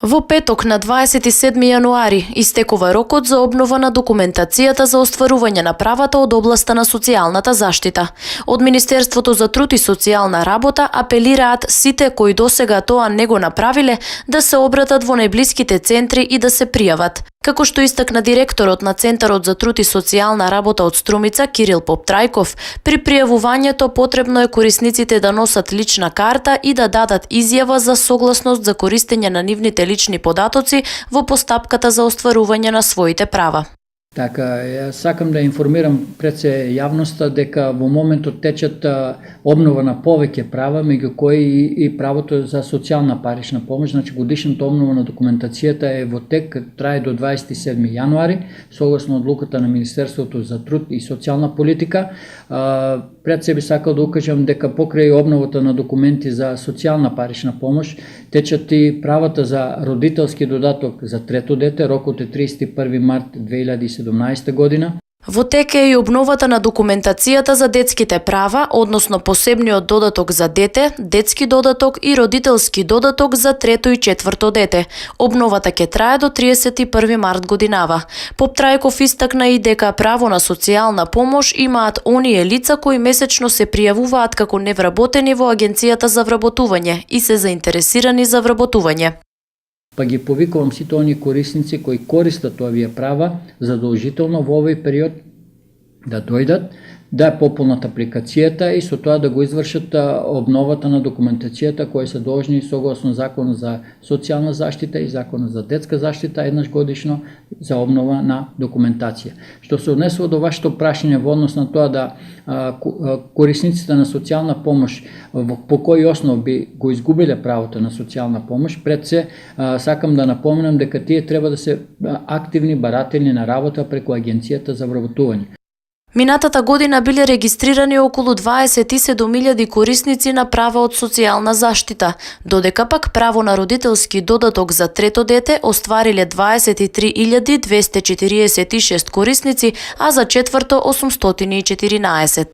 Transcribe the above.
Во петок на 27 јануари истекува рокот за обнова на документацијата за остварување на правата од областа на социјалната заштита. Од Министерството за труд и социјална работа апелираат сите кои досега тоа не го направиле да се обратат во најблиските центри и да се пријават. Како што истакна директорот на Центарот за труд и социјална работа од Струмица Кирил Поптрајков, при пријавувањето потребно е корисниците да носат лична карта и да дадат изјава за согласност за користење на нивните лични податоци во постапката за остварување на своите права. Така, јас сакам да информирам пред се јавноста дека во моментот течат обнова на повеќе права, меѓу кои и правото за социјална парична помош. Значи годишната обнова на документацијата е во тек, трае до 27 јануари, согласно одлуката на Министерството за труд и социјална политика. Пред се би сакал да укажам дека покрај обновата на документи за социјална парична помош течат и правата за родителски додаток за трето дете. Рокот е 31 март 2017 година. Во тек е и обновата на документацијата за детските права, односно посебниот додаток за дете, детски додаток и родителски додаток за трето и четврто дете. Обновата ќе трае до 31 март годинава. Поптрајков истакна и дека право на социјална помош имаат оние лица кои месечно се пријавуваат како невработени во Агенцијата за вработување и се заинтересирани за вработување. Па ги повикувам сите оние корисници кои користат овие права задолжително во овој период да дојдат, да ја пополнат апликацијата и со тоа да го извршат обновата на документацијата кои се должни согласно Законот за социјална заштита и Законот за детска заштита еднаш годишно за обнова на документација. Што се однесува до вашето прашање во однос на тоа да корисниците на социјална помош по кој основ би го изгубиле правото на социјална помош, пред се сакам да напоменам дека тие треба да се активни баратели на работа преку Агенцијата за вработување. Минатата година биле регистрирани околу 27.000 корисници на права од социјална заштита, додека пак право на родителски додаток за трето дете оствариле 23.246 корисници, а за четврто 814.